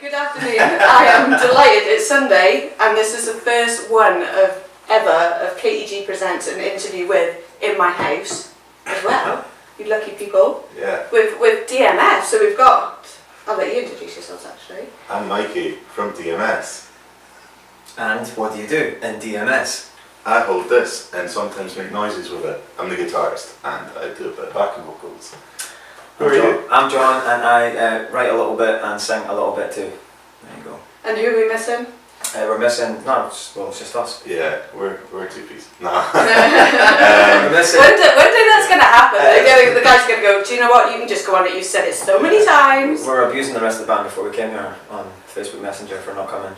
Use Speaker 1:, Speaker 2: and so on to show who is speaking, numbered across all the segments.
Speaker 1: Right, good afternoon. I am delighted. It's Sunday, and this is the first one ever of KTG Presents an interview with in my house as well. You lucky people.
Speaker 2: Yeah.
Speaker 1: With DMS. So we've got. I'll let you introduce yourselves actually.
Speaker 2: I'm Mikey from DMS.
Speaker 3: And what do you do in DMS?
Speaker 2: I hold this and sometimes make noises with it. I'm the guitarist and I do a bit of backing vocals. Who are you?
Speaker 3: I'm John, and I write a little bit and sing a little bit too. There you go.
Speaker 1: And who are we missing?
Speaker 3: We're missing, it's just us.
Speaker 2: Yeah, we're two-piece. No.
Speaker 3: We're missing.
Speaker 1: One day that's going to happen. The guy's going to go, do you know what? You can just go on it. You've said it so many times.
Speaker 3: We're abusing the rest of the band before we came here on Facebook Messenger for not coming.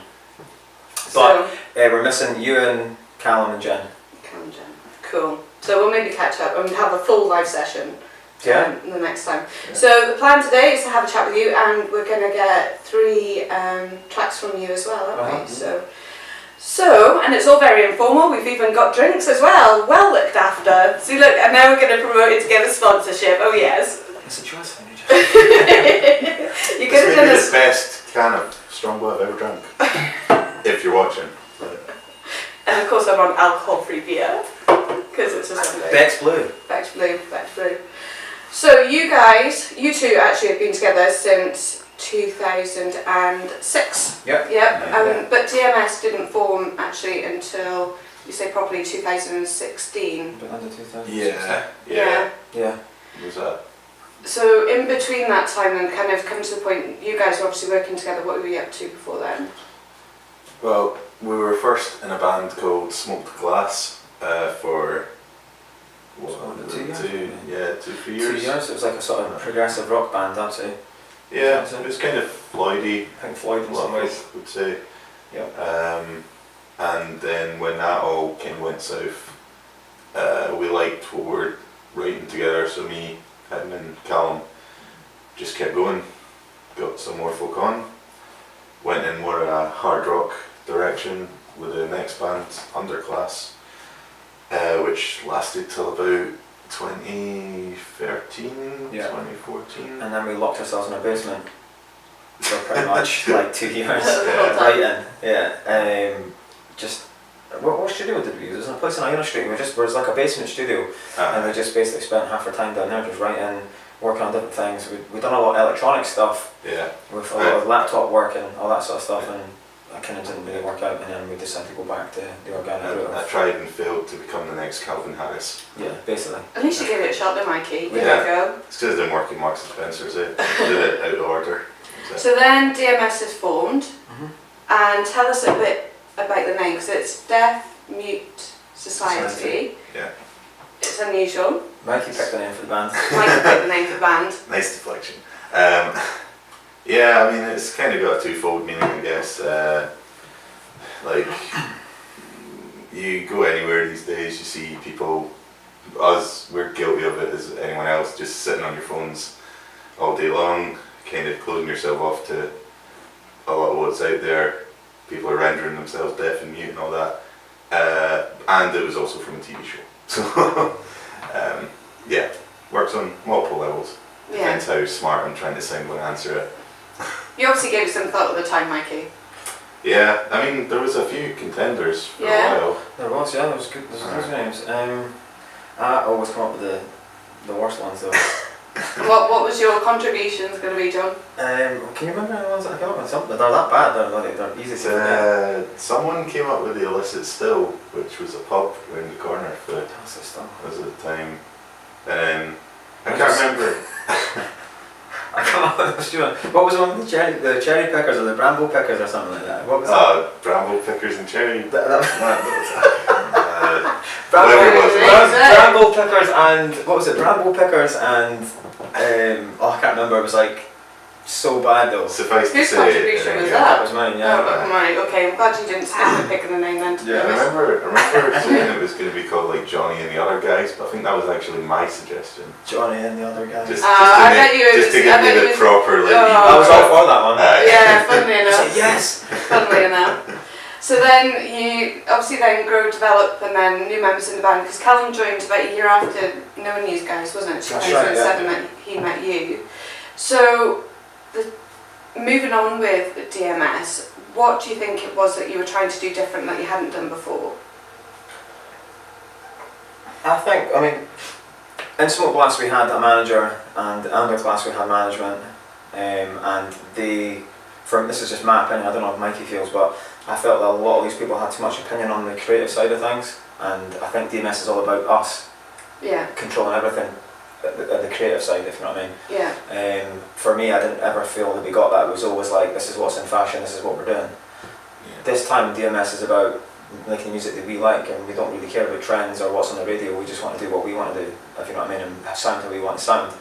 Speaker 3: But we're missing you and Callum and Jen.
Speaker 1: Callum and Jen. Cool. So we'll maybe catch up and have a full live session.
Speaker 3: Yeah.
Speaker 1: The next time. Yeah. So the plan today is to have a chat with you, and we're going to get 3 tracks from you as well, aren't we? So, and it's all very informal. We've even got drinks as well looked after. So look, and now we're going to promote it to get a sponsorship. Oh yes.
Speaker 3: It's a choice for you.
Speaker 1: You could have done
Speaker 2: the best can of Strongbow I've ever drunk. If you're watching.
Speaker 1: And of course I'm on alcohol-free beer because it's a Sunday.
Speaker 3: Beck's Blue.
Speaker 1: Beck's Blue. Beck's Blue. So you two actually have been together since 2006.
Speaker 3: Yep.
Speaker 1: Yep. But DMS didn't form actually until, you say properly, 2016.
Speaker 3: But under 2006.
Speaker 2: Yeah.
Speaker 3: What
Speaker 2: was that?
Speaker 1: So in between that time and kind of come to the point, you guys were obviously working together. What were you up to before then?
Speaker 2: Well, we were first in a band called Smoked Glass for...
Speaker 3: 2 years?
Speaker 2: 3 years.
Speaker 3: 2 years, it was like a sort of progressive rock band, I'd say.
Speaker 2: Yeah, it was kind of Floydy.
Speaker 3: Pink Floyd in some ways.
Speaker 2: Would say.
Speaker 3: Yeah.
Speaker 2: And then when that all kind of went south, we liked what we were writing together, so me, him and Callum just kept going, got some more folk on, went in more a hard rock direction with the next band, Underclass. Which lasted till about 2013, 2014.
Speaker 3: And then we locked ourselves in a basement for pretty much like 2 years.
Speaker 1: Right
Speaker 3: in. Just, what studio did we use? It was in a place on Irish Street. It was like a basement studio. And we just basically spent half our time down there just writing, working on different things. We'd done a lot of electronic stuff.
Speaker 2: Yeah.
Speaker 3: With a lot of laptop work and all that sort of stuff. And that kind of didn't really work out, and then we decided to go back to the organic route.
Speaker 2: I tried and failed to become the next Calvin Harris.
Speaker 3: Yeah, basically.
Speaker 1: At least you gave it a shot, though, Mikey. There you go.
Speaker 2: It's because I didn't work in Marks and Spencer's. I did it out of order.
Speaker 1: So then DMS is formed, and tell us a bit about the name, because it's Deaf Mute Society.
Speaker 2: Yeah.
Speaker 1: It's unusual.
Speaker 3: Mikey picked the name for the band.
Speaker 1: Mikey picked the name for the band.
Speaker 2: Nice deflection. Yeah, I mean, it's kind of got a twofold meaning, I guess. Like, you go anywhere these days, you see people, we're guilty of it as anyone else, just sitting on your phones all day long, kind of closing yourself off to a lot of what's out there. People are rendering themselves deaf and mute and all that. And it was also from a TV show. So, yeah, works on multiple levels. Depends how smart I'm trying to sound when I answer it.
Speaker 1: You obviously gave it some thought at the time, Mikey.
Speaker 2: Yeah, I mean, there was a few contenders for a while.
Speaker 3: There was, there was good. There's those names. I always come up with the worst ones though.
Speaker 1: What was your contributions going to be, John?
Speaker 3: Can you remember the ones that I came up with? Something they're that bad. They're easy to forget.
Speaker 2: Someone came up with the Illicit Still, which was a pub around the corner for
Speaker 3: That's
Speaker 2: at the time. I can't remember.
Speaker 3: I come up with what was one of the cherry pickers or the bramble pickers or something like that? What was that?
Speaker 2: Bramble pickers and cherry.
Speaker 3: Bramble pickers and what was it? Bramble pickers and I can't remember. It was like so bad though.
Speaker 2: Suffice to
Speaker 1: Whose
Speaker 2: say,
Speaker 1: contribution was
Speaker 3: that
Speaker 1: that?
Speaker 3: was mine. Yeah.
Speaker 1: Oh, right. Okay. I'm glad you didn't stick with picking the name then.
Speaker 2: Yeah, I remember saying it was going to be called like Johnny and the Other Guys, but I think that was actually my suggestion.
Speaker 3: Johnny and the Other Guys.
Speaker 2: Just to give me the proper like.
Speaker 3: I was all for that one.
Speaker 1: Yeah, funnily enough.
Speaker 3: Yes.
Speaker 1: Funnily enough. So then you obviously then grow, develop, and then new members in the band, because Callum joined about a year after knowing you guys, wasn't it? 2007 he met you. So moving on with DMS, what do you think it was that you were trying to do different that you hadn't done before?
Speaker 3: I mean, in Smoke Blast we had a manager, and Underclass we had management, and this is just my opinion, I don't know how Mikey feels, but I felt that a lot of these people had too much opinion on the creative side of things, and I think DMS is all about us controlling everything at the creative side, if you know what I mean.
Speaker 1: Yeah.
Speaker 3: For me, I didn't ever feel that we got that. It was always like, this is what's in fashion, this is what we're doing. This time DMS is about making the music that we like, and we don't really care about trends or what's on the radio. We just want to do what we want to do, if you know what I mean, and sound how we want to sound.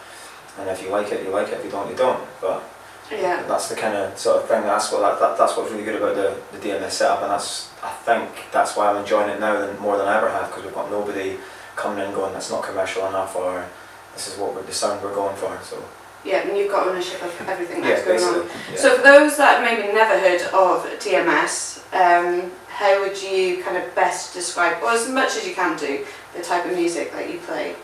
Speaker 3: And if you like it, you like it. If you don't, you don't. But that's the kind of sort of thing. That's what's really good about the DMS setup, and I think that's why I'm enjoying it now more than I ever have, because we've got nobody coming in going, that's not commercial enough, or this is the sound we're going for. So.
Speaker 1: Yeah, and you've got ownership of everything that's going on.
Speaker 3: Yeah.
Speaker 1: So for those that maybe never heard of DMS, how would you kind of best describe, or as much as you can do, the type of music that you play?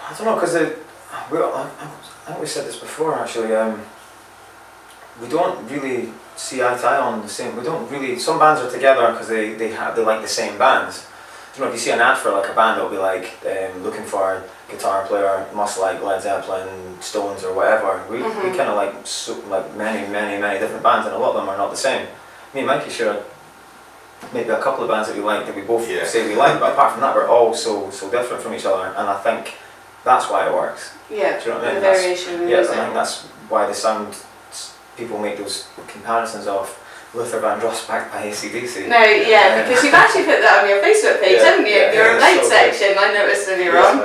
Speaker 3: I don't know, because I think we said this before actually. We don't really see eye to eye on the same. We don't really. Some bands are together because they like the same bands. I don't know if you see an ad for like a band, it'll be like looking for a guitar player, must like Led Zeppelin, Stones, or whatever. We kind of like many different bands, and a lot of them are not the same. Me and Mikey share maybe a couple of bands that we like that we both say we like, but apart from that, we're all so different from each other, and I think that's why it works.
Speaker 1: Yeah,
Speaker 3: do you know what I mean?
Speaker 1: the variation in music.
Speaker 3: I think that's why the sound. People make those comparisons of Luther Vandross backed by AC/DC.
Speaker 1: No, because you've actually put that on your Facebook page, haven't you? Your light section, I noticed earlier on,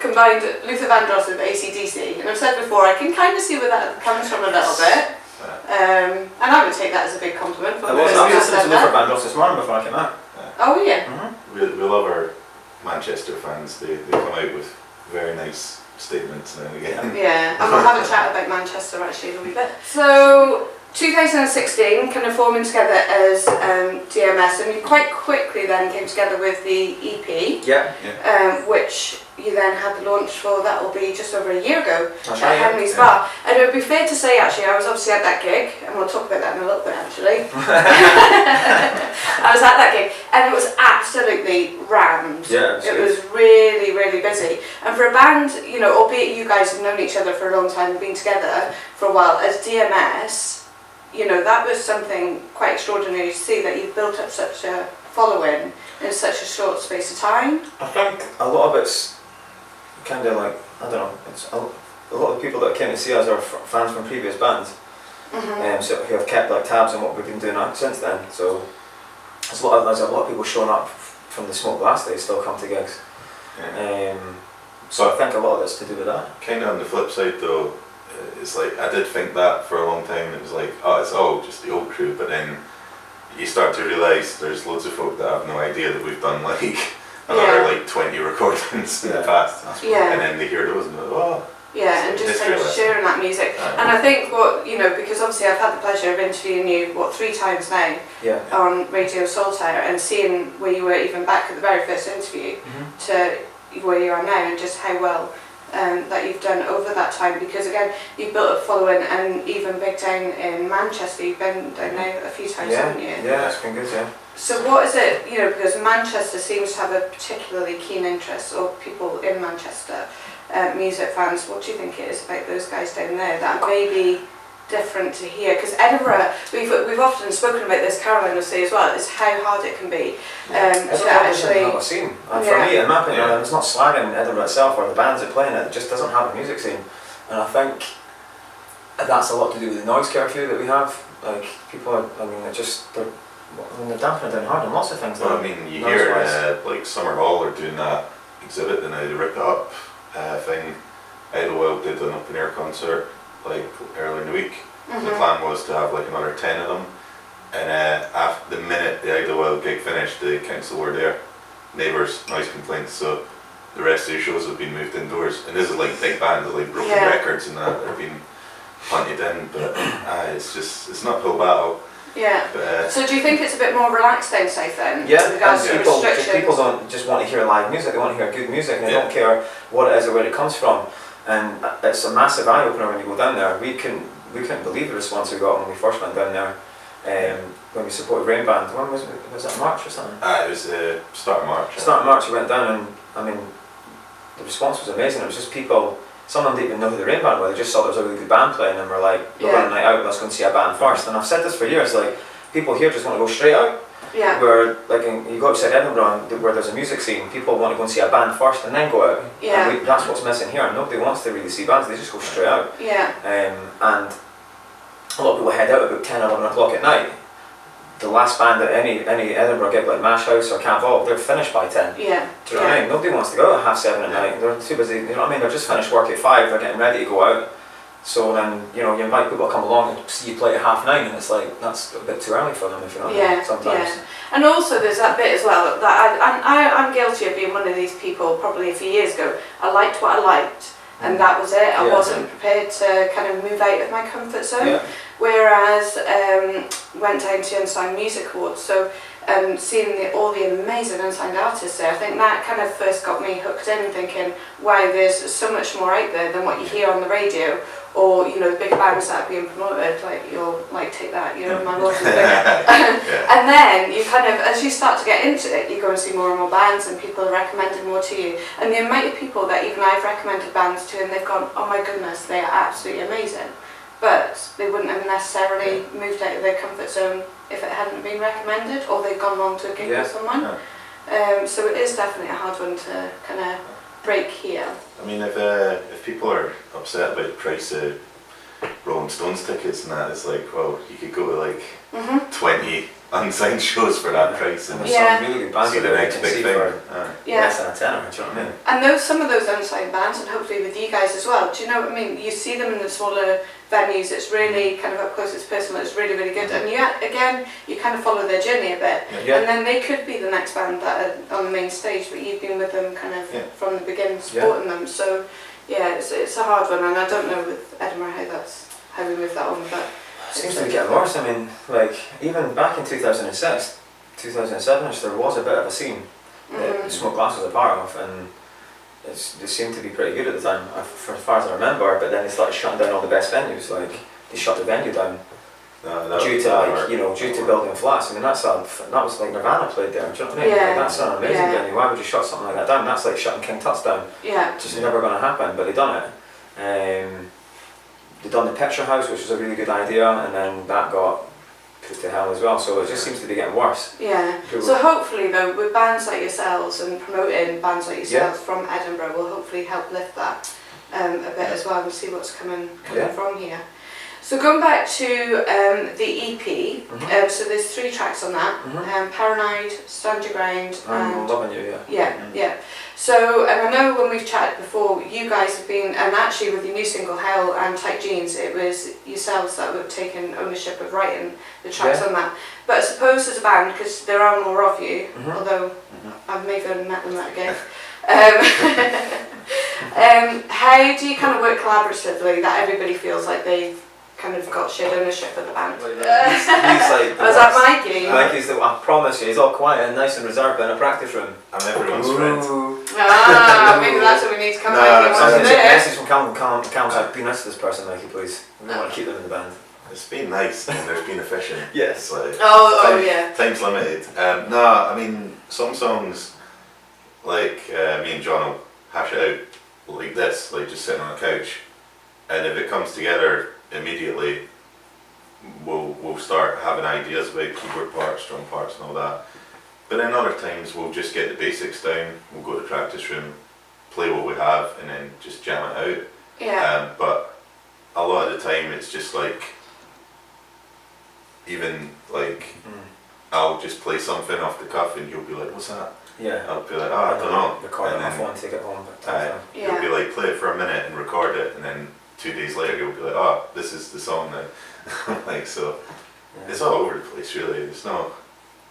Speaker 1: combined Luther Vandross with AC/DC. And I've said before, I can kind of see where that comes from a little bit. And I would take that as a big compliment.
Speaker 3: I was listening to Luther Vandross this morning before I came out.
Speaker 1: Oh, yeah.
Speaker 2: We love our Manchester fans. They come out with very nice statements now and again.
Speaker 1: Yeah, and we'll have a chat about Manchester actually in a wee bit. So 2016 kind of forming together as DMS, and you quite quickly then came together with the EP, which you then had the launch for. That will be just over a year ago at Henry's Bar. And it would be fair to say actually I was obviously at that gig, and we'll talk about that in a little bit actually. I was at that gig and it was absolutely rammed. It was really, really busy. And for a band, you know, albeit you guys have known each other for a long time and been together for a while, as DMS, you know, that was something quite extraordinary to see, that you've built up such a following in such a short space of time.
Speaker 3: I think a lot of it's kind of like, I don't know, it's a lot of people that came to see us are fans from previous bands, so who have kept like tabs on what we've been doing since then. So there's a lot of people showing up from the Smoke Blast days still come to gigs. So I think a lot of it's to do with that.
Speaker 2: Kind of on the flip side though, it's like I did think that for a long time. It was like, oh, it's all just the old crew, but then you start to realise there's loads of folk that have no idea that we've done like another like 20 recordings in the past, and then they hear those and they're like, oh.
Speaker 1: Yeah, and just kind of sharing that music. And I think because obviously I've had the pleasure of interviewing you, 3 times now on Radio Saltire, and seeing where you were even back at the very first interview to where you are now, and just how well that you've done over that time, because again, you've built a following, and even big down in Manchester, you've been down now a few times, haven't you?
Speaker 3: Yeah, it's been good,
Speaker 1: So what is it, because Manchester seems to have a particularly keen interest, or people in Manchester, music fans, what do you think it is about those guys down there that may be different to here? Because Edinburgh, we've often spoken about this, Caroline will say as well, is how hard it can be to actually
Speaker 3: have a scene. And for me, in my opinion, it's not slagging Edinburgh itself or the bands that play in it just doesn't have a music scene. And I think that's a lot to do with the noise curfew that we have. Like people are, they're dampening down hard on lots of things.
Speaker 2: Well, I mean, you hear like Summer Hall are doing that exhibit and they rip it up thing. Idlewild did an open air concert like earlier in the week. The plan was to have like another 10 of them, and after the minute the Idlewild gig finished, the council were there, neighbours, noise complaints, so the rest of the shows have been moved indoors. And this is like big bands, like Broken Records and that have been punted in, but it's not uphill battle. But,
Speaker 1: so do you think it's a bit more relaxed down south then?
Speaker 3: Yeah,
Speaker 1: regards to
Speaker 3: people don't just want to hear live music, they want to hear good music, and they don't care what it is or where it comes from. And it's a massive eye opener when you go down there. we couldn't believe the response we got when we first went down there. When we supported Rain Band, when was it March or something?
Speaker 2: It was the start of March.
Speaker 3: Start of March we went down, and I mean, the response was amazing. It was just people, some of them didn't even know who the Rain Band were, they just saw there was a really good band playing and were like, we're going a night out, let's go and see a band first. And I've said this for years, like, people here just want to go straight out.
Speaker 1: Yeah.
Speaker 3: Where, like, you go outside Edinburgh, where there's a music scene, people want to go and see a band first and then go out.
Speaker 1: Yeah.
Speaker 3: And that's what's missing here. Nobody wants to really see bands, they just go straight out.
Speaker 1: Yeah.
Speaker 3: And a lot of people head out about 10, 11 o'clock at night. The last band at any Edinburgh gig like Mash House or Camp Vault, they're finished by 10.
Speaker 1: Yeah.
Speaker 3: Do you know what I mean? Nobody wants to go out at 7:30 at night. They're too busy. You know what I mean? They're just finished work at 5. They're getting ready to go out. So then, you know, you invite people to come along and see you play at 9:30, and it's like that's a bit too early for them, if you know what I mean. Sometimes.
Speaker 1: Yeah. And also there's that bit as well that I'm guilty of being one of these people. Probably a few years ago, I liked what I liked, and that was it. I wasn't prepared to kind of move out of my comfort zone.
Speaker 3: Yeah.
Speaker 1: Whereas went down to Unsigned Music Awards, so seeing all the amazing unsigned artists there, I think that kind of first got me hooked in, thinking, wow, there's so much more out there than what you hear on the radio, or you know, the big bands that are being promoted, like you're like Take That, you know, My Lord is Bigger. And then you kind of, as you start to get into it, you go and see more and more bands, and people are recommending more to you, and the amount of people that even I've recommended bands to, and they've gone, oh my goodness, they are absolutely amazing. But they wouldn't have necessarily moved out of their comfort zone if it hadn't been recommended, or they'd gone along to a gig with someone. So it is definitely a hard one to kind of break here.
Speaker 2: I mean, if people are upset about the price of Rolling Stones tickets and that, it's like, well, you could go to like 20 unsigned shows for that price and
Speaker 3: there's some really good bands
Speaker 2: see the next big thing.
Speaker 3: Less than a tenner, do you know what I mean?
Speaker 1: And some of those unsigned bands, and hopefully with you guys as well, do you know what I mean? You see them in the smaller venues, it's really kind of up close, it's personal, it's really, really good. And you kind of follow their journey a bit.
Speaker 3: Yeah.
Speaker 1: And then they could be the next band that are on the main stage, but you've been with them kind of from the beginning, supporting them. So yeah, it's a hard one, and I don't know with Edinburgh how we move that on, but
Speaker 3: it seems to be getting worse. I mean, like, even back in 2006, 2007ish, there was a bit of a scene that Smoke Glass was a part of, and they seemed to be pretty good at the time, for as far as I remember, but then they started shutting down all the best venues, like, they shut the venue down due to building flats. I mean, that was like Nirvana played there, do you know what I mean?
Speaker 1: Yeah.
Speaker 3: Like, that's an amazing venue, why would you shut something like that down? That's like shutting King Tut's down.
Speaker 1: Yeah.
Speaker 3: It's just never going to happen, but they done it. They done the Picture House, which was a really good idea, and then that got put to hell as well. So it just seems to be getting worse.
Speaker 1: Yeah. So hopefully, though, with bands like yourselves and promoting bands like yourselves from Edinburgh, will hopefully help lift that a bit as well, and see what's coming from here. So going back to the EP, so there's 3 tracks on that: Paranoid, Stand Your Ground, and
Speaker 3: Loving You.
Speaker 1: Yeah. So, and I know when we've chatted before, you guys have been, and actually with your new single Hell and Tight Jeans, it was yourselves that have taken ownership of writing the tracks on that. But I suppose as a band, because there are more of you, although I've maybe met them at a gig, how do you kind of work collaboratively that everybody feels like they've kind of got shared ownership of the band?
Speaker 3: He's like
Speaker 1: was that Mikey?
Speaker 3: Mikey's I promise you, he's all quiet and nice and reserved in a practice room.
Speaker 2: I'm everyone's friend.
Speaker 1: Maybe that's what we need to come back and
Speaker 3: Sometimes
Speaker 1: do.
Speaker 3: a message from Calum's like, be nice to this person, Mikey, please. We don't want to keep them in the band.
Speaker 2: It's been nice and there's been efficient.
Speaker 3: Yes.
Speaker 2: Like,
Speaker 1: yeah.
Speaker 2: Time's limited. No, I mean, some songs, like me and John will hash it out like this, like just sitting on the couch, and if it comes together immediately, we'll start having ideas about keyboard parts, drum parts and all that. But then other times we'll just get the basics down, we'll go to the practice room, play what we have, and then just jam it out.
Speaker 1: Yeah.
Speaker 2: But a lot of the time it's just like, even like, I'll just play something off the cuff and you'll be like, what's that?
Speaker 3: Yeah.
Speaker 2: I'll be like, I don't know.
Speaker 3: Record it
Speaker 2: And
Speaker 3: on my
Speaker 2: then,
Speaker 3: phone, take it home.
Speaker 2: You'll be like, play it for a minute and record it, and then 2 days later you'll be like, oh, this is the song now. Like, so it's all over the place really. There's no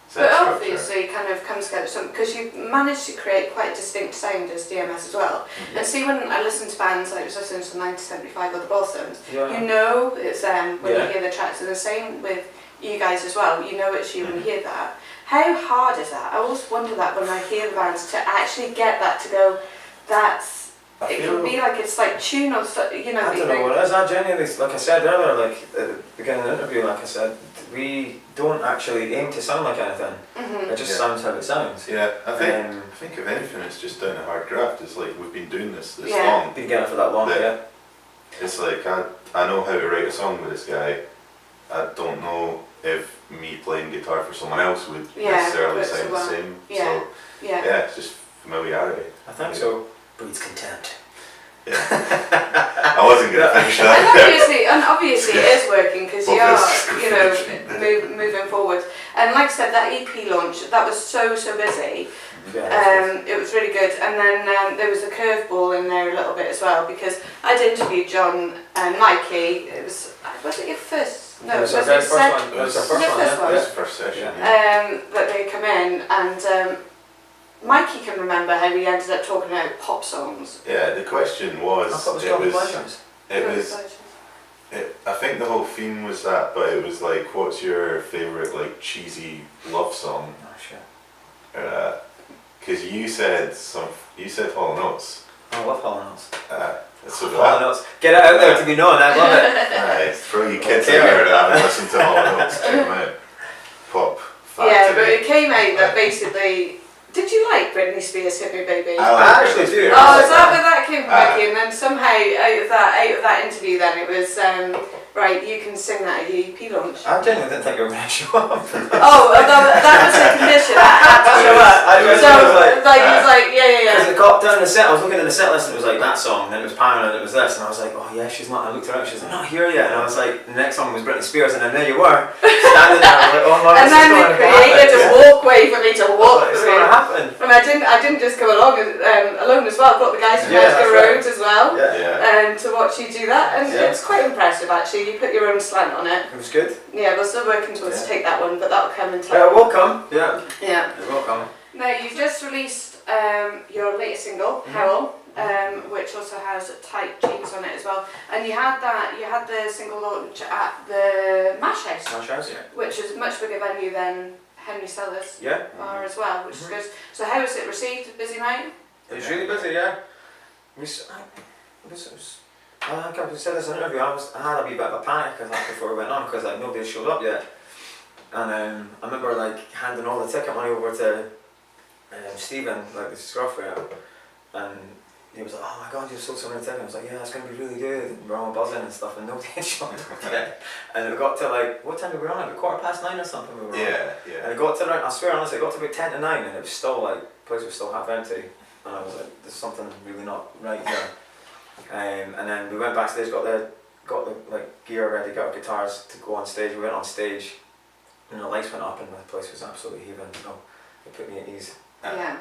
Speaker 2: set
Speaker 1: But
Speaker 2: structure.
Speaker 1: obviously it kind of comes together because you've managed to create quite a distinct sound as DMS as well. And see, when I listen to bands, like I was listening to 1975 or the Blossoms, you know it's them when you hear the tracks, and the same with you guys as well, you know it's you when you hear that. How hard is that? I always wonder that when I hear the bands, to actually get that to go, that's
Speaker 2: I
Speaker 1: It
Speaker 2: feel
Speaker 1: can be like it's like tune or so, you know.
Speaker 3: I don't know what it is. I genuinely, like I said earlier, like at the beginning of the interview, like I said, we don't actually aim to sound like anything. It just
Speaker 2: Yeah.
Speaker 3: sounds how it sounds.
Speaker 2: yeah. I
Speaker 3: Um,
Speaker 2: think if anything, it's just down to hard graft. It's like we've been doing this
Speaker 1: Yeah.
Speaker 2: long.
Speaker 3: Been getting it for that long,
Speaker 2: Yeah.
Speaker 3: yeah.
Speaker 2: It's like I know how to write a song with this guy. I don't know if me playing guitar for someone else would
Speaker 1: Yeah,
Speaker 2: necessarily
Speaker 1: but
Speaker 2: sound the
Speaker 1: well,
Speaker 2: same.
Speaker 1: yeah.
Speaker 2: So
Speaker 1: Yeah.
Speaker 2: yeah, it's just familiarity.
Speaker 3: I think so. Breeds contempt.
Speaker 2: Yeah. I wasn't gonna finish
Speaker 1: And
Speaker 2: that.
Speaker 1: obviously it is working because you are,
Speaker 2: Obvious.
Speaker 1: you know, moving forward. And like I said, that EP launch, that was so busy.
Speaker 3: Yeah.
Speaker 1: It was really good. And then there was a curveball in there a little bit as well because I'd interviewed John and Mikey. Was it your first? No,
Speaker 3: it was our
Speaker 1: it
Speaker 3: very first
Speaker 1: sec-
Speaker 3: one. It was our
Speaker 1: Was
Speaker 3: first
Speaker 1: it
Speaker 3: one,
Speaker 1: first
Speaker 3: yeah.
Speaker 1: one?
Speaker 2: This first session.
Speaker 3: Yeah.
Speaker 2: Yeah.
Speaker 1: That they come in and Mikey can remember how we ended up talking about pop songs.
Speaker 2: Yeah, the question
Speaker 3: I
Speaker 2: was,
Speaker 3: thought it was John Pleasures.
Speaker 2: I think the whole theme was that, but it was like, what's your favourite like cheesy love song?
Speaker 3: Oh shit.
Speaker 2: Because you said Hall & Oates.
Speaker 3: I love Hall & Oates.
Speaker 2: So
Speaker 3: Hall & Oates. Get it out there to be known, I love it.
Speaker 2: Aye, throw your kids out there that haven't listened to Hall & Oates, check them out. Pop Factory.
Speaker 1: Yeah, but it came out that basically. Did you like Britney Spears' "Hit Me Baby"?
Speaker 3: I actually do.
Speaker 1: Oh, is that where that came from, Becky? And then somehow out of that interview, then it was right. You can sing that at your EP launch.
Speaker 3: I genuinely didn't think you were going to show up.
Speaker 1: Oh, that was a condition. I had to show up.
Speaker 3: I was
Speaker 1: So
Speaker 3: like,
Speaker 1: he was like, yeah.
Speaker 3: Because it got down the set, I was looking at the set list and it was like that song, and then it was Pamela and it was this, and I was like, oh yeah, she's not, I looked around, she's like, not here yet, and I was like, the next song was Britney Spears, and then there you were, standing there, I was like, oh my,
Speaker 1: And then they created a walkway for me to walk
Speaker 3: It's going to
Speaker 1: through.
Speaker 3: happen.
Speaker 1: And I didn't just go along alone as well. I brought the guys from
Speaker 3: Yeah,
Speaker 1: Edgar
Speaker 3: that's right.
Speaker 1: Road as well.
Speaker 2: Yeah.
Speaker 1: To watch you do that, and
Speaker 3: Yeah.
Speaker 1: it's quite impressive actually. You put your own slant on it.
Speaker 3: It was good.
Speaker 1: Yeah, we're still working towards
Speaker 3: Yeah.
Speaker 1: take that one, but that'll come in time.
Speaker 3: Yeah, it will come. Yeah,
Speaker 1: Yeah.
Speaker 3: it will come.
Speaker 1: Now you've just released your latest single, Howl, which also has tight jeans on it as well. And you had the single launch at the Mash House,
Speaker 3: Smash House, yeah.
Speaker 1: which is a much bigger venue than Henry Sellers
Speaker 3: Yeah.
Speaker 1: Bar as well, which is good. So how was it received? Busy night?
Speaker 3: It was really busy, yeah. I think I said this in an interview, I had a wee bit of a panic before we went on because like nobody had showed up yet. And I remember like handing all the ticket money over to Stephen, like the scruff rep, and he was like, oh my god, you've sold so many tickets. I was like, yeah, it's going to be really good. And we're all buzzing and stuff, and nobody had shown up yet. And it got to like, what time were we on? Like 9:15 or something we were on.
Speaker 2: Yeah.
Speaker 3: And it got to around, I swear honestly, it got to about 10 to 9 and it was still like, the place was still half empty. And I was like, there's something really not right here. And then we went backstage, got the like gear ready, got our guitars to go on stage. We went on stage and the lights went up and the place was absolutely heaving. So it put me at ease.
Speaker 1: Yeah.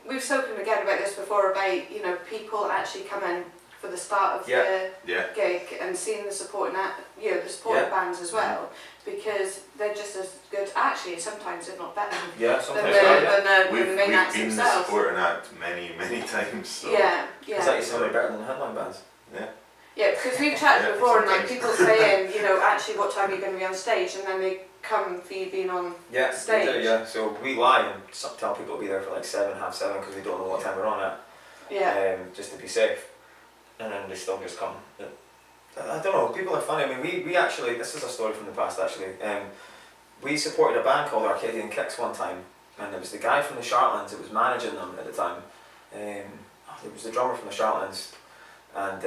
Speaker 1: We've spoken again about this before about people actually coming for the start of the
Speaker 2: Yeah.
Speaker 1: gig and seeing the supporting bands as well, because they're just as good, actually sometimes if not better
Speaker 3: Yeah,
Speaker 1: than
Speaker 3: sometimes
Speaker 1: the
Speaker 2: We've
Speaker 1: main acts
Speaker 2: been the
Speaker 1: themselves.
Speaker 2: supporting act many times. So.
Speaker 1: Yeah.
Speaker 3: It's actually something better than the headline bands.
Speaker 1: Yeah, because we've chatted
Speaker 2: Yeah,
Speaker 1: before and like
Speaker 2: sometimes.
Speaker 1: people saying, actually what time are you going to be on stage, and then they come for you being on.
Speaker 3: Yeah,
Speaker 1: Stage.
Speaker 3: we do, yeah. So we lie and tell people to be there for like 7, half 7 because we don't know what time we're on at.
Speaker 1: Yeah.
Speaker 3: Just to be safe, and then they still just come. I don't know, people are funny. I mean, we actually, this is a story from the past actually. We supported a band called Arcadian Kicks one time, and it was the guy from the Shartlands that was managing them at the time. It was the drummer from the Shartlands, and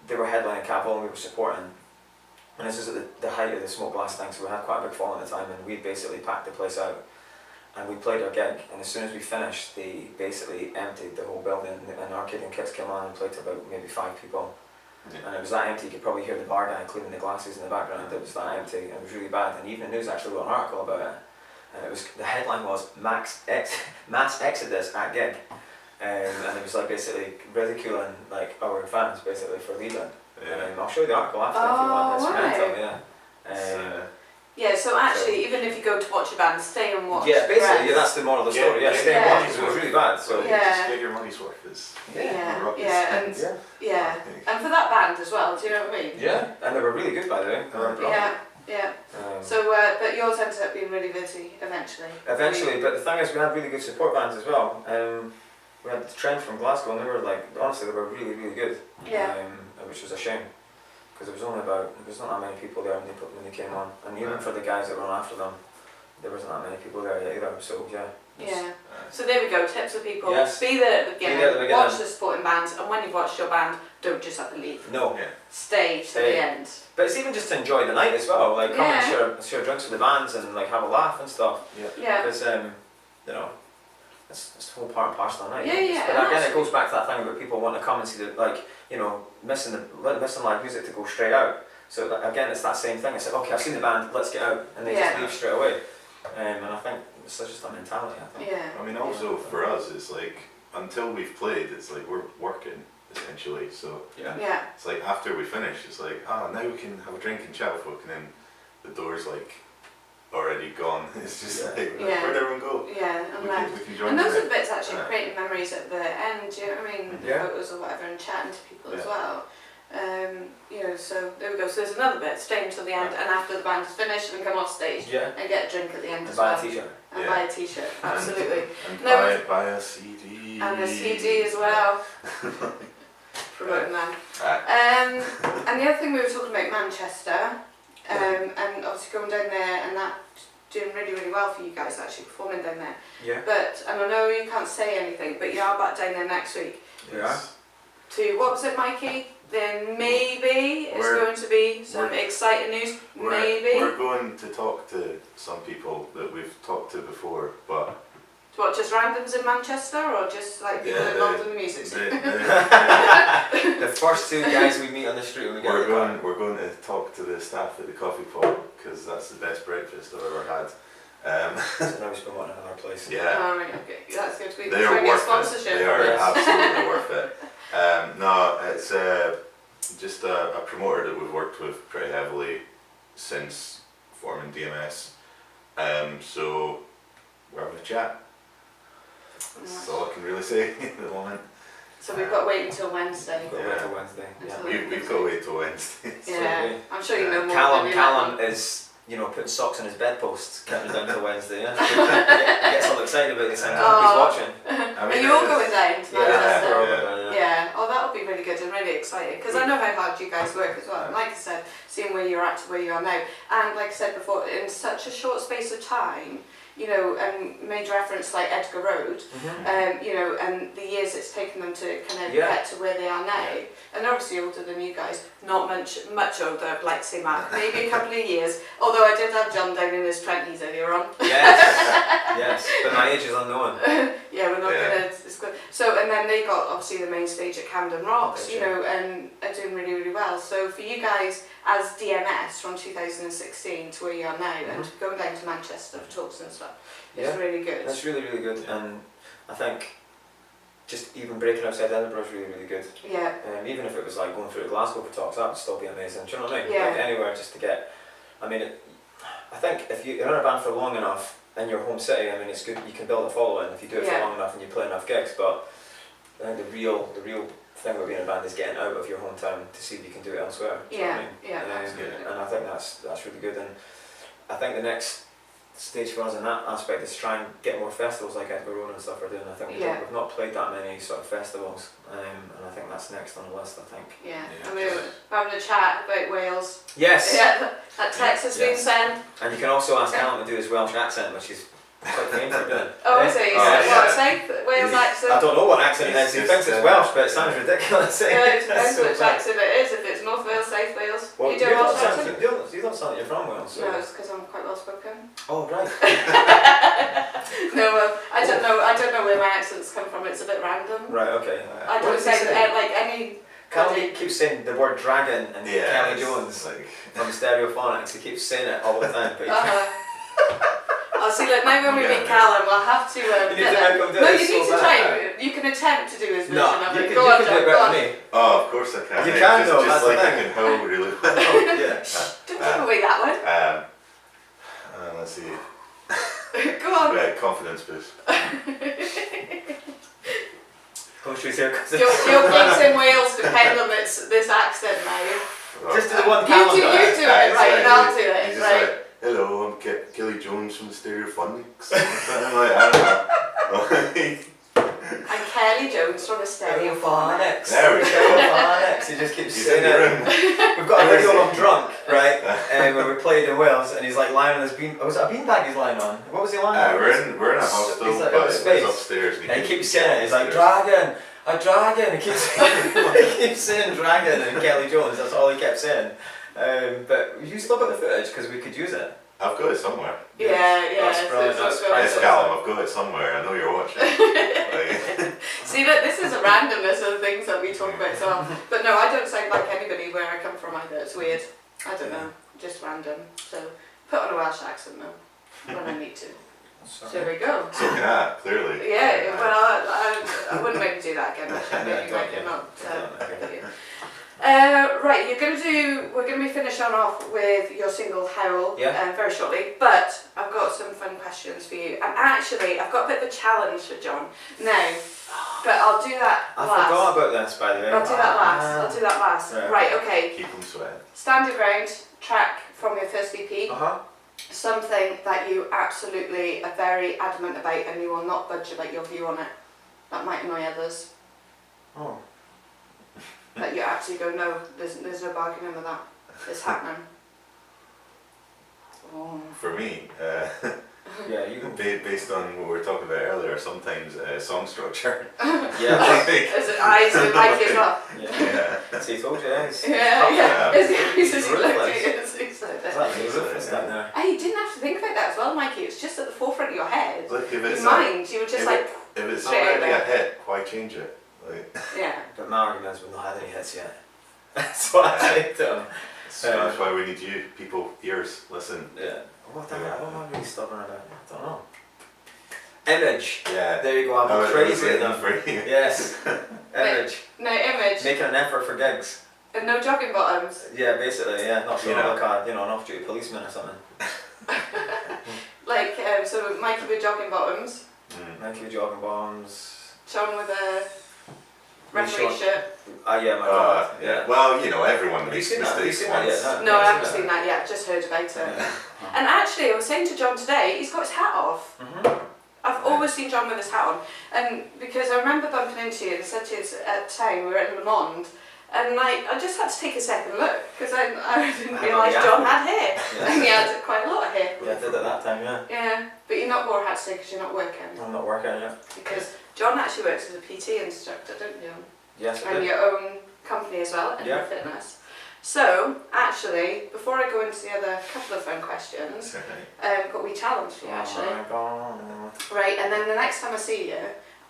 Speaker 3: they were headlining Capel and we were supporting. And this is at the height of the Smoke Glass thing, so we had quite a big following at the time, and we basically packed the place out. And we played our gig, and as soon as we finished, they basically emptied the whole building, and Arcadian Kicks came on and played to about maybe 5 people.
Speaker 2: Yeah.
Speaker 3: And it was that empty, you could probably hear the bar guy cleaning the glasses in the background. It was that empty, and it was really bad. And Evening News actually wrote an article about it. And it was, the headline was Mass Exodus at gig. And it was like basically ridiculing like our fans basically for leaving. I'll show you the article after if you want. It's mental, yeah.
Speaker 1: So actually, even if you go to watch a band, stay and watch.
Speaker 3: Yeah, basically,
Speaker 1: the rest.
Speaker 3: that's the moral of the story. Yeah, stay and watch because it was really bad. So
Speaker 2: just get your money's worth.
Speaker 1: And for that band as well. Do you know what I mean?
Speaker 3: yeah, and they were really good by the way. They were
Speaker 1: Yeah. So, but yours ended up being really busy eventually.
Speaker 3: eventually, but the thing is, we had really good support bands as well. we had the Trent from Glasgow, and they were like, honestly, they were really, really good.
Speaker 1: Yeah.
Speaker 3: Which was a shame, because there was not that many people there when they came on, and even for the guys that were on after them, there wasn't that many people there either. So yeah.
Speaker 1: Yeah. So there we go. Tips for people.
Speaker 3: Yes.
Speaker 1: Be there at the
Speaker 3: Be there
Speaker 1: beginning.
Speaker 3: at the beginning.
Speaker 1: Watch the supporting bands, and when you've watched your band, don't just up and leave.
Speaker 3: No.
Speaker 2: Yeah.
Speaker 1: Stay to the end.
Speaker 3: But it's even just to enjoy the night as well. Like come
Speaker 1: Yeah.
Speaker 3: and share drinks with the bands and like have a laugh and stuff.
Speaker 1: Yeah.
Speaker 3: Because you know, it's the whole part and parcel of the night.
Speaker 1: Yeah, yeah,
Speaker 3: But again, it
Speaker 1: absolutely.
Speaker 3: goes back to that thing about people wanting to come and see the like you know missing live music to go straight out. So that, again, it's that same thing. It's like okay, I've seen the band, let's get out, and they just
Speaker 1: Yeah.
Speaker 3: leave straight away. And I think it's just a mentality. I think.
Speaker 1: Yeah.
Speaker 2: I mean, also for us, it's like until we've played, it's like we're working essentially. So
Speaker 1: Yeah.
Speaker 2: it's like after we finish, it's like now we can have a drink and chat with folk, and then the door's like already gone. It's just like
Speaker 1: Yeah.
Speaker 2: where'd everyone go?
Speaker 1: Yeah.
Speaker 2: We can join
Speaker 1: And those
Speaker 2: the
Speaker 1: are the bits actually
Speaker 2: Yeah.
Speaker 1: creating memories at the end, you know what I mean?
Speaker 3: Yeah.
Speaker 1: Photos or whatever and chatting to people as
Speaker 2: Yeah.
Speaker 1: well. You know, so there we go. So there's another bit, stay until the end and after the band is finished and come off stage
Speaker 3: Yeah.
Speaker 1: and get a drink at the end
Speaker 3: And
Speaker 1: as
Speaker 3: buy
Speaker 1: well.
Speaker 3: a t-shirt.
Speaker 1: And
Speaker 2: Yeah.
Speaker 1: buy a t-shirt, absolutely.
Speaker 2: And
Speaker 1: No,
Speaker 2: buy a CD.
Speaker 1: and a CD as well. Promoting them.
Speaker 2: Ah.
Speaker 1: And the other thing we were talking about Manchester, and obviously going down there and that doing really, really well for you guys actually performing down there.
Speaker 3: Yeah.
Speaker 1: But, and I know you can't say anything, but you are back down there next week
Speaker 3: Yeah.
Speaker 1: to, what was it, Mikey? Then maybe it's
Speaker 2: We're-
Speaker 1: going to be some exciting news, maybe.
Speaker 2: We're going to talk to some people that we've talked to before, but
Speaker 1: What, just randoms in Manchester or just like people
Speaker 2: Yeah,
Speaker 1: involved in the music
Speaker 2: they-
Speaker 1: scene?
Speaker 3: The first two guys we meet on the street when we get
Speaker 2: we're
Speaker 3: in the car.
Speaker 2: going to talk to the staff at the coffee pot because that's the best breakfast I've ever had.
Speaker 3: So now we spend one another place.
Speaker 2: Yeah.
Speaker 1: Oh, right, okay, that's good. We
Speaker 2: They
Speaker 1: try
Speaker 2: are
Speaker 1: and get
Speaker 2: worth
Speaker 1: sponsorship.
Speaker 2: it. They are
Speaker 3: Yes.
Speaker 2: absolutely worth it. No, it's just a promoter that we've worked with pretty heavily since forming DMS. So we're having a chat. That's all I can really say at the moment.
Speaker 1: So we've got to wait until Wednesday.
Speaker 3: We've got to wait till Wednesday. Yeah.
Speaker 1: Until-
Speaker 2: We've got to wait till Wednesday.
Speaker 1: Yeah, I'm sure you know more
Speaker 3: Callum,
Speaker 1: than me.
Speaker 3: Callum is, you know, putting socks on his bedpost, counting down to Wednesday. Yeah? he gets all excited about this. I hope
Speaker 1: Oh.
Speaker 3: he's watching.
Speaker 2: I
Speaker 1: Are you all
Speaker 2: it is-
Speaker 1: going down to
Speaker 3: Yeah,
Speaker 1: Manchester?
Speaker 3: we're all
Speaker 2: Yeah.
Speaker 3: going,
Speaker 1: Yeah, oh that'll be really good and really exciting because I know how hard you guys work as well. And like I said, seeing where you're at to where you are now, and like I said before, in such a short space of time, you know, made reference like Edgar Road, you know, and the years it's taken them to kind of
Speaker 3: Yeah.
Speaker 1: get to where they are now, and they're obviously older than you guys, not much older, I'd like to say Matt, maybe a couple of years, although I did have John down in his 20s earlier on.
Speaker 3: Yes, yes, but my age is unknown.
Speaker 1: Yeah, we're not
Speaker 2: Yeah.
Speaker 1: gonna. It's good. So, and then they got obviously the main stage at Camden Rocks,
Speaker 3: Okay,
Speaker 1: you
Speaker 3: sure.
Speaker 1: know, and are doing really, really well. So for you guys as DMS from 2016 to where you are now, and going down to Manchester for talks and stuff, it's
Speaker 3: Yeah.
Speaker 1: really good.
Speaker 3: That's really, really good, and I think just even breaking outside Edinburgh is really, really good.
Speaker 1: Yeah,
Speaker 3: Even if it was like going through to Glasgow for talks, that would still be amazing. Do you know what I mean?
Speaker 1: Yeah.
Speaker 3: Like anywhere just to get. I mean, I think if you're in a band for long enough in your home city, I mean, it's good. You can build a following if you do it
Speaker 1: Yeah.
Speaker 3: for long enough and you play enough gigs. But I think the real thing about being in a band is getting out of your hometown to see if you can do it elsewhere. Do you know what I mean?
Speaker 1: yeah,
Speaker 3: Um,
Speaker 1: absolutely.
Speaker 3: And I think that's really good. And I think the next stage for us in that aspect is try and get more festivals like Edgar Road and stuff are doing. I think we've not played that many sort of festivals, and I think that's next on the list. I think.
Speaker 1: Yeah,
Speaker 2: Yeah,
Speaker 1: and we were having a chat about Wales.
Speaker 3: Yes.
Speaker 1: Yeah, that text has been
Speaker 3: Yes.
Speaker 1: sent.
Speaker 3: And you can also ask Callum to do his Welsh accent, which is quite famous for doing.
Speaker 1: Oh, is it?
Speaker 2: Oh,
Speaker 1: What,
Speaker 2: yeah.
Speaker 1: South Wales accent?
Speaker 3: I don't know what accent it is. He
Speaker 2: It's
Speaker 3: thinks
Speaker 2: just,
Speaker 3: it's Welsh, but it sounds ridiculous.
Speaker 1: Yeah, it depends
Speaker 3: That's so
Speaker 1: which
Speaker 3: bad.
Speaker 1: accent it is, if it's North Wales, South Wales.
Speaker 3: Well,
Speaker 1: you do a Welsh
Speaker 3: sound,
Speaker 1: accent?
Speaker 3: you don't sound like you're from Wales. So.
Speaker 1: No, it's because I'm quite well spoken.
Speaker 3: Oh, right.
Speaker 1: No, I don't know. I don't know where my accents come from. It's a bit random.
Speaker 3: Right, okay.
Speaker 1: I
Speaker 3: What
Speaker 1: don't
Speaker 3: does he
Speaker 1: say
Speaker 3: say?
Speaker 1: like any.
Speaker 3: Callum keeps saying the word dragon and
Speaker 2: Yeah,
Speaker 3: Kelly
Speaker 2: it's
Speaker 3: Jones
Speaker 2: like
Speaker 3: from Stereophonics. He keeps saying it all the time. But
Speaker 1: Oh, see, look, now when we
Speaker 2: Yeah.
Speaker 1: meet Callum, we'll have to
Speaker 3: You need
Speaker 1: get
Speaker 3: to
Speaker 1: there.
Speaker 3: make him do
Speaker 1: No,
Speaker 3: it,
Speaker 1: you
Speaker 3: it's
Speaker 1: need
Speaker 3: so
Speaker 1: to
Speaker 3: bad.
Speaker 1: try. You can attempt to do his version
Speaker 3: no,
Speaker 1: of
Speaker 3: you
Speaker 1: it.
Speaker 3: can,
Speaker 1: Go
Speaker 3: you
Speaker 1: on,
Speaker 3: can do
Speaker 1: John,
Speaker 3: it
Speaker 1: go
Speaker 3: better
Speaker 1: on.
Speaker 3: than me.
Speaker 2: oh, of course I can.
Speaker 3: You
Speaker 2: It's
Speaker 3: can
Speaker 2: just,
Speaker 3: though,
Speaker 2: just
Speaker 3: that's the
Speaker 2: like I
Speaker 3: thing.
Speaker 2: can howl really well.
Speaker 3: Yeah.
Speaker 1: Don't give away that one.
Speaker 2: Let's see.
Speaker 1: Go on.
Speaker 2: Right, confidence boost.
Speaker 3: Country's here. 'Cause
Speaker 1: Your
Speaker 3: it's-
Speaker 1: gigs in Wales depend on this accent now.
Speaker 3: Just do the one
Speaker 1: You
Speaker 3: Callum
Speaker 1: do
Speaker 3: does.
Speaker 1: it, right, and I'll do
Speaker 2: He's
Speaker 1: it,
Speaker 2: just
Speaker 1: right.
Speaker 2: like, hello, I'm Kelly Jones from Stereophonics. I'm like, I don't know.
Speaker 1: I'm Kelly Kelly Jones from Stereophonics.
Speaker 2: There we go.
Speaker 3: Stereophonics. He just keeps
Speaker 2: He's
Speaker 3: saying
Speaker 2: in the
Speaker 3: it.
Speaker 2: room.
Speaker 3: We've got a video of him drunk, right? When we played in Wales, and he's like lying on his bean. Was it a beanbag he's lying on? What was he lying on?
Speaker 2: We're in a hostel,
Speaker 3: He's like,
Speaker 2: but
Speaker 3: got
Speaker 2: it's
Speaker 3: space.
Speaker 2: upstairs.
Speaker 3: And he keeps saying it. He's like, dragon, a dragon. He keeps he keeps saying dragon and Kelly Jones. That's all he kept saying. But you still got the footage because we could use it.
Speaker 2: I've got it somewhere.
Speaker 1: Yeah.
Speaker 3: That's brilliant. That's
Speaker 2: Yes, Callum, I've got it somewhere. I know you're watching. Like,
Speaker 1: See, look, this is a randomness of the things that we talk about as well. But no, I don't sound like anybody where I come from either. It's weird. I don't know. Just random. So put on a Welsh accent though when I need to. So there we go.
Speaker 2: so can I, clearly.
Speaker 1: Yeah, well, I wouldn't maybe do that again. Maybe
Speaker 3: Don't,
Speaker 1: not.
Speaker 3: okay.
Speaker 1: Right, we're gonna be finishing off with your single Howl
Speaker 3: Yeah.
Speaker 1: very shortly, but I've got some fun questions for you. And actually, I've got a bit of a challenge for John now, but I'll do that
Speaker 3: I
Speaker 1: last.
Speaker 3: forgot about this, by the way.
Speaker 1: I'll do that last.
Speaker 3: Yeah.
Speaker 1: Right, okay.
Speaker 2: Keep them sweating.
Speaker 1: Stand Your Ground, track from your first EP.
Speaker 3: Uh-huh.
Speaker 1: Something that you absolutely are very adamant about and you will not budge about your view on it. That might annoy others.
Speaker 3: Oh.
Speaker 1: That you actually go, no, there's no bargaining with that. It's happening. Oh.
Speaker 2: For me,
Speaker 3: Yeah, you can.
Speaker 2: based on what we were talking about earlier, sometimes song structure.
Speaker 3: Yeah.
Speaker 2: Like,
Speaker 1: Is it eyes and like as well?
Speaker 3: Yeah.
Speaker 2: yeah.
Speaker 3: See, told you. It's
Speaker 1: Yeah. It's the eyes as
Speaker 3: Ruthless.
Speaker 1: it's like
Speaker 3: Is
Speaker 1: that.
Speaker 3: that ruthless down there?
Speaker 1: Hey, you didn't have to think about that as well, Mikey. It's just at the forefront of your head.
Speaker 2: Look, if
Speaker 1: Your
Speaker 2: it's
Speaker 1: mind, you were just
Speaker 2: if
Speaker 1: like,
Speaker 2: if it's
Speaker 1: straight
Speaker 2: already
Speaker 1: over.
Speaker 2: a hit, why change it? Like,
Speaker 1: yeah.
Speaker 3: But my argument is we've not had any hits yet. That's what I say to him.
Speaker 2: so that's why we need you, people, ears, listen.
Speaker 3: Yeah. What am I really stubborn about? I don't know. Image.
Speaker 2: Yeah.
Speaker 3: There you go. I'm
Speaker 2: Oh, it was
Speaker 3: crazy
Speaker 2: written
Speaker 3: enough.
Speaker 2: for you.
Speaker 3: Yes. Image.
Speaker 1: No image.
Speaker 3: Making an effort for gigs.
Speaker 1: And no jogging bottoms.
Speaker 3: Yeah, basically. Yeah, not showing
Speaker 2: You know.
Speaker 3: up like an off-duty policeman or something.
Speaker 1: Like, so Mikey with jogging bottoms.
Speaker 2: Mm.
Speaker 3: Nike jogging bombs.
Speaker 1: Sean with a referee
Speaker 3: Sean.
Speaker 1: shirt.
Speaker 3: Yeah, my God.
Speaker 2: Yeah. Well, you know, everyone
Speaker 3: Have you
Speaker 2: makes
Speaker 3: seen that? Have you
Speaker 2: mistakes
Speaker 3: seen that
Speaker 2: once.
Speaker 3: yet?
Speaker 1: No, I haven't seen that yet. Just heard about it.
Speaker 3: Yeah.
Speaker 1: And actually, I was saying to John today, he's got his hat off.
Speaker 3: Mhm.
Speaker 1: I've always seen John with his hat on, and because I remember bumping into you and said to you at town, we were at Le Monde, and like I just had to take a second look because I didn't realise John had hair,
Speaker 3: Yeah.
Speaker 1: and he had quite a lot of hair.
Speaker 3: Yeah, I did it that time, yeah.
Speaker 1: Yeah, but you're not wore hats today because you're not working.
Speaker 3: I'm not working yet.
Speaker 1: Because John actually works as a PT instructor, don't you?
Speaker 3: Yes, I
Speaker 1: And
Speaker 3: did.
Speaker 1: your own company as well, Inner
Speaker 3: Yeah.
Speaker 1: Fitness. So, actually, before I go into the other couple of phone questions, got a wee challenge for you actually.
Speaker 3: Oh my God.
Speaker 1: Right, and then the next time I see you,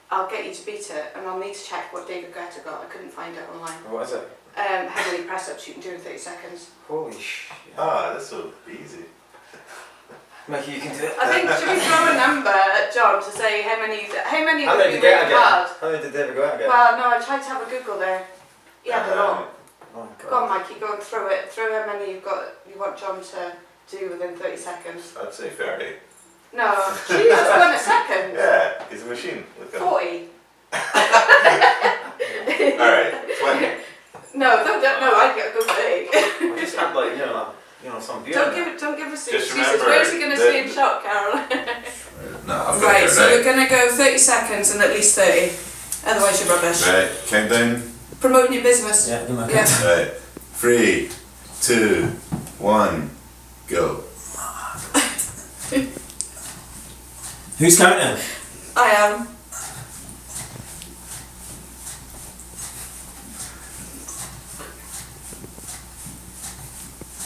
Speaker 1: I'll get you to beat it, and I'll need to check what David Guetta got. I couldn't find it online.
Speaker 3: What is it?
Speaker 1: How many press-ups you can do in 30 seconds.
Speaker 3: Holy shit.
Speaker 2: Ah, this will be easy.
Speaker 3: Mikey, you can do it.
Speaker 1: I think, should we throw a number at John to say how many
Speaker 3: How
Speaker 1: would
Speaker 3: many
Speaker 1: be
Speaker 3: did
Speaker 1: really
Speaker 3: Guetta get?
Speaker 1: hard?
Speaker 3: How many did David Guetta get?
Speaker 1: Well, no, I tried to have a Google there. He had a lot.
Speaker 3: Oh my
Speaker 1: Go on,
Speaker 3: God.
Speaker 1: Mikey, go and throw it. Throw how many you want John to do within 30 seconds.
Speaker 2: I'd say 30.
Speaker 1: No, Jesus, one a second.
Speaker 2: Yeah, he's a machine. Look at him.
Speaker 1: 40.
Speaker 2: Alright, 20.
Speaker 1: No, I get a good 30.
Speaker 3: I just had like, some beer.
Speaker 1: Don't give us the
Speaker 2: Just
Speaker 1: excuses.
Speaker 2: remember
Speaker 1: Where's he going to
Speaker 2: that-
Speaker 1: stay in shock, Carol?
Speaker 2: No, I've got
Speaker 1: Right,
Speaker 2: it
Speaker 1: so
Speaker 2: right.
Speaker 1: we're going to go 30 seconds and at least 30. Otherwise you're rubbish.
Speaker 2: Right, countdown.
Speaker 1: Promoting your business.
Speaker 3: Yeah, do my
Speaker 1: Yeah.
Speaker 2: Right, 3, 2, 1, go.
Speaker 3: Who's counting?
Speaker 1: I am.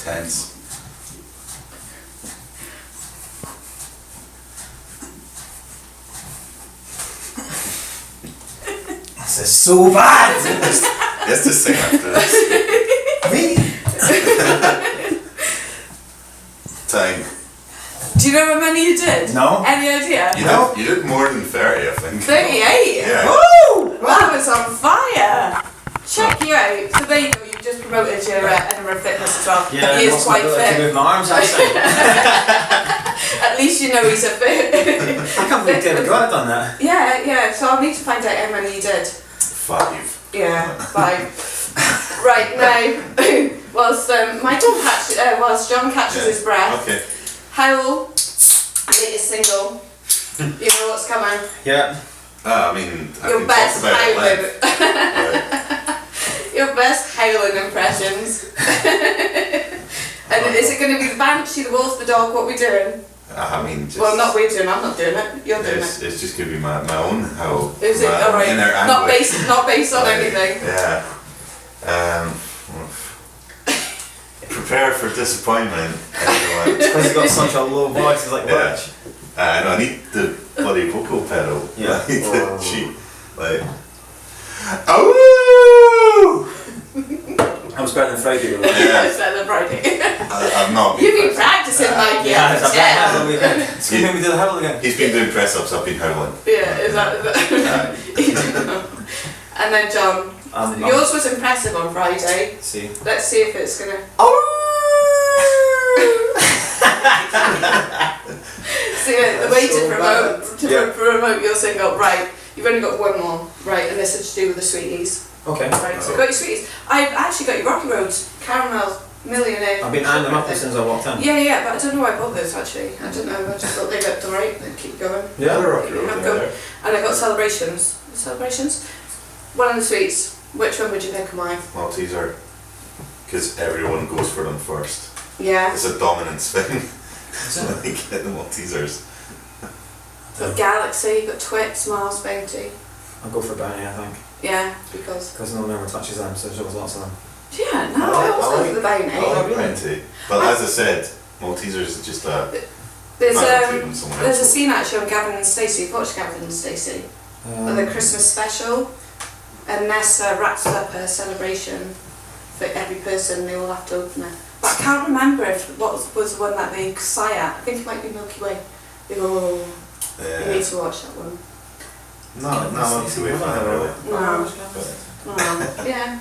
Speaker 2: Tense.
Speaker 3: This is so bad!
Speaker 2: Let's just sing after this.
Speaker 3: Me?
Speaker 2: Time.
Speaker 1: Do you know how many you did?
Speaker 3: No.
Speaker 1: Any idea?
Speaker 2: You did more than 30, I think.
Speaker 1: 38.
Speaker 2: Yeah.
Speaker 1: Woo! That was on fire. Check you out. So there you go. You've just promoted your Edinburgh Fitness as well.
Speaker 3: Yeah,
Speaker 1: he is
Speaker 3: what's
Speaker 1: quite
Speaker 3: my ability to
Speaker 1: fit.
Speaker 3: move my arms outside.
Speaker 1: At least you know he's a fit.
Speaker 3: I can't believe David Guetta done that.
Speaker 1: Yeah. So I'll need to find out how many you did.
Speaker 2: 5.
Speaker 1: Yeah, 5. Right now, whilst whilst John catches his breath,
Speaker 2: Okay.
Speaker 1: Howl, latest single. You know what's coming.
Speaker 3: Yeah.
Speaker 2: I mean, I
Speaker 1: Your
Speaker 2: can
Speaker 1: best
Speaker 2: talk about it
Speaker 1: howling.
Speaker 2: length,
Speaker 1: Your best howling impressions. And is it going to be the banshee, the wolf, the dog? What are we doing?
Speaker 2: but, I mean, just,
Speaker 1: Well, not we doing. I'm not doing it. You're doing
Speaker 2: it's,
Speaker 1: it.
Speaker 2: it's just going to be my own howl.
Speaker 1: Is it
Speaker 2: my
Speaker 1: all right?
Speaker 2: inner
Speaker 1: Not
Speaker 2: anguish.
Speaker 1: based on
Speaker 2: Like,
Speaker 1: anything.
Speaker 2: Yeah. Prepare for disappointment, everyone.
Speaker 3: Because he's got such a low voice, he's like,
Speaker 2: Yeah.
Speaker 3: watch.
Speaker 2: And I need the bloody vocal pedal.
Speaker 3: Yeah.
Speaker 2: I need
Speaker 3: Oh.
Speaker 2: the cheap, like, oh!
Speaker 3: I'm better than Friday. Really.
Speaker 2: Yeah.
Speaker 1: It's better than Friday.
Speaker 2: I've not been
Speaker 1: You've been
Speaker 2: practicing.
Speaker 1: practicing like
Speaker 3: Yeah,
Speaker 1: yeah,
Speaker 3: it's a
Speaker 1: yeah.
Speaker 3: bad weekend. So maybe do the howl again.
Speaker 2: He's been doing press ups, I've been howling.
Speaker 1: Yeah, is that? And then John, yours was impressive on Friday.
Speaker 3: See.
Speaker 1: Let's see if it's gonna. See, the way
Speaker 3: so
Speaker 1: to promote your single, right? You've only got one more, right? And this is to do with the sweeties,
Speaker 3: Okay.
Speaker 1: right? So you've got your sweeties. I've actually got your Rocky Roads caramel millionaire.
Speaker 3: I've been eyeing them up since I walked in.
Speaker 1: Yeah, but I don't know why I bought those actually. I don't know. I just thought they looked alright. They keep going.
Speaker 3: Yeah.
Speaker 2: Rocky
Speaker 1: Road,
Speaker 2: Road,
Speaker 1: have go. And I got celebrations. Celebrations. One of the sweets. Which one would you pick and why?
Speaker 2: Malteser. Because everyone goes for them first.
Speaker 1: Yeah.
Speaker 2: It's a dominance thing.
Speaker 3: Is
Speaker 2: So
Speaker 3: it?
Speaker 2: they get the Maltesers.
Speaker 1: Got Galaxy, got Twix, Mars, Bounty.
Speaker 3: I'll go for Bounty, I think.
Speaker 1: Yeah, because.
Speaker 3: Because no one ever touches them, so there's always lots of them.
Speaker 1: Yeah, no, I always go for the Bounty.
Speaker 2: I like
Speaker 3: really?
Speaker 2: Bounty. But as I said, Maltesers is just a
Speaker 1: There's
Speaker 2: matter of someone
Speaker 1: there's a
Speaker 2: else.
Speaker 1: scene actually on Gavin and Stacey. You've watched Gavin and Stacey. The Christmas special. And Nessa wraps up a celebration for every person. They all have to open it. But I can't remember if what was the one that they sigh at. I think it might be Milky Way. They go, oh, you
Speaker 2: Yeah.
Speaker 1: need to watch that one.
Speaker 2: No, Milky Way fan really.
Speaker 1: No. Yeah.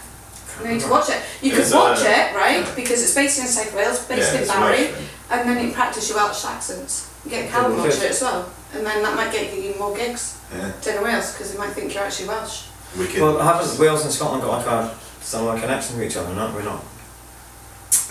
Speaker 1: You need to watch it. You could
Speaker 2: It's,
Speaker 1: watch it, right? Because it's based in South Wales, based in
Speaker 2: it's
Speaker 1: Barry,
Speaker 2: Welsh.
Speaker 1: and then you practice your Welsh accents. You get Callum
Speaker 3: Yeah,
Speaker 1: watch
Speaker 3: good.
Speaker 1: it as well, and then that might get you more gigs
Speaker 2: Yeah.
Speaker 1: down in Wales because they might think you're actually Welsh.
Speaker 2: We could.
Speaker 3: Well, haven't Wales and Scotland got like a similar connection with each other, not? We're not.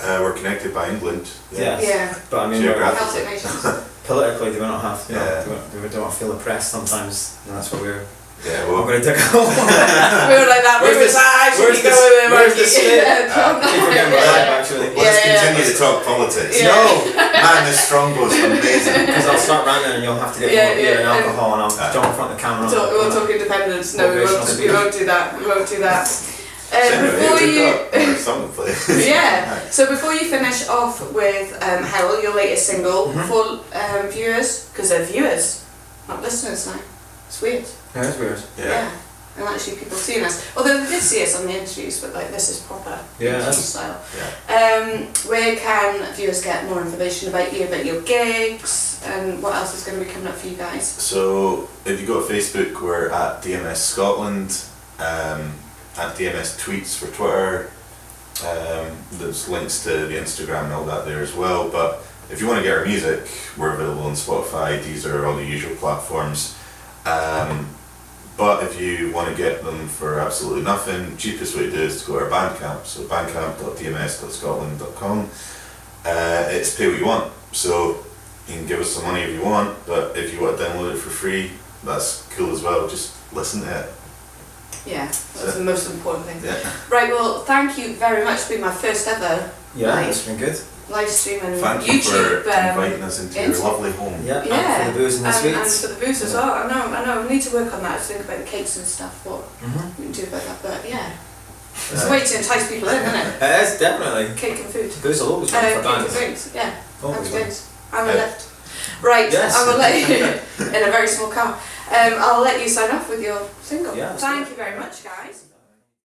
Speaker 2: We're connected by England.
Speaker 3: Yeah.
Speaker 1: Yeah.
Speaker 3: But I mean,
Speaker 2: Geographically.
Speaker 1: Celtic nations.
Speaker 3: politically, they will not have, you know,
Speaker 2: Yeah.
Speaker 3: they don't feel oppressed sometimes, and that's what we're.
Speaker 2: Yeah.
Speaker 3: I'm
Speaker 2: Well.
Speaker 3: going to take
Speaker 1: We were like that. We
Speaker 3: Where's
Speaker 1: were
Speaker 3: this-
Speaker 1: like,
Speaker 3: where's
Speaker 1: should we go
Speaker 3: this-
Speaker 1: with
Speaker 3: where's this spit?
Speaker 1: Yeah.
Speaker 3: keep forgetting about live actually.
Speaker 2: Let's
Speaker 1: Yeah.
Speaker 2: continue to talk politics.
Speaker 1: Yeah.
Speaker 3: No,
Speaker 2: Man, this Strongbow's amazing.
Speaker 3: because I'll start ranting and you'll have to get
Speaker 1: Yeah,
Speaker 3: more beer and
Speaker 1: yeah, and-
Speaker 3: alcohol, and I'll jump in front of the camera.
Speaker 1: We'll talk independence. No, we won't do that. We won't do that. Before you.
Speaker 2: Song play.
Speaker 1: Yeah. So before you finish off with Hell, your latest single,
Speaker 3: Mhm.
Speaker 1: for viewers, because they're viewers, not listeners now. It's weird.
Speaker 3: Yeah, it's weird.
Speaker 2: Yeah.
Speaker 1: And actually people have seen us. Although they did see us on the interviews, but like this is proper
Speaker 3: Yeah,
Speaker 1: interview
Speaker 3: that's-
Speaker 1: style.
Speaker 2: Yeah.
Speaker 1: Where can viewers get more information about your gigs, and what else is going to be coming up for you guys?
Speaker 2: So if you go to Facebook, we're at DMS Scotland, at DMS Tweets for Twitter. There's links to the Instagram and all that there as well. But if you want to get our music, we're available on Spotify, Deezer, all the usual platforms. But if you want to get them for absolutely nothing, cheapest way to do is to go to our Bandcamp. So bandcamp.dms.scotland.com. It's pay what you want. So you can give us some money if you want, but if you want to download it for free, that's cool as well. Just listen to it.
Speaker 1: Yeah, that's the most important thing.
Speaker 2: Yeah.
Speaker 1: Right, well, thank you very much for being my first ever
Speaker 3: Yeah,
Speaker 1: Right.
Speaker 3: it's been good.
Speaker 1: live stream and
Speaker 2: Thank you
Speaker 1: YouTube.
Speaker 2: for inviting us into your
Speaker 1: into-
Speaker 2: lovely home.
Speaker 3: Yeah,
Speaker 1: Yeah,
Speaker 3: and for the booze and the
Speaker 1: and
Speaker 3: sweets.
Speaker 1: for the booze as well. I know. We need to work on that. I think about the cakes and stuff. What
Speaker 3: Mm-hmm.
Speaker 1: we can do about that. But yeah, it's a way to entice people in, isn't it?
Speaker 3: It is, definitely.
Speaker 1: Cake and food.
Speaker 3: Booze will always win
Speaker 1: Cake
Speaker 3: for
Speaker 1: and
Speaker 3: bands.
Speaker 1: drinks. Yeah.
Speaker 3: Always
Speaker 1: Happy
Speaker 3: win.
Speaker 1: days. I'm a
Speaker 2: Yeah.
Speaker 1: lift. Right.
Speaker 3: Yes.
Speaker 1: I will let you in a very small car. I'll let you sign off with your single.
Speaker 3: Yeah, that's
Speaker 1: Thank you very much, guys.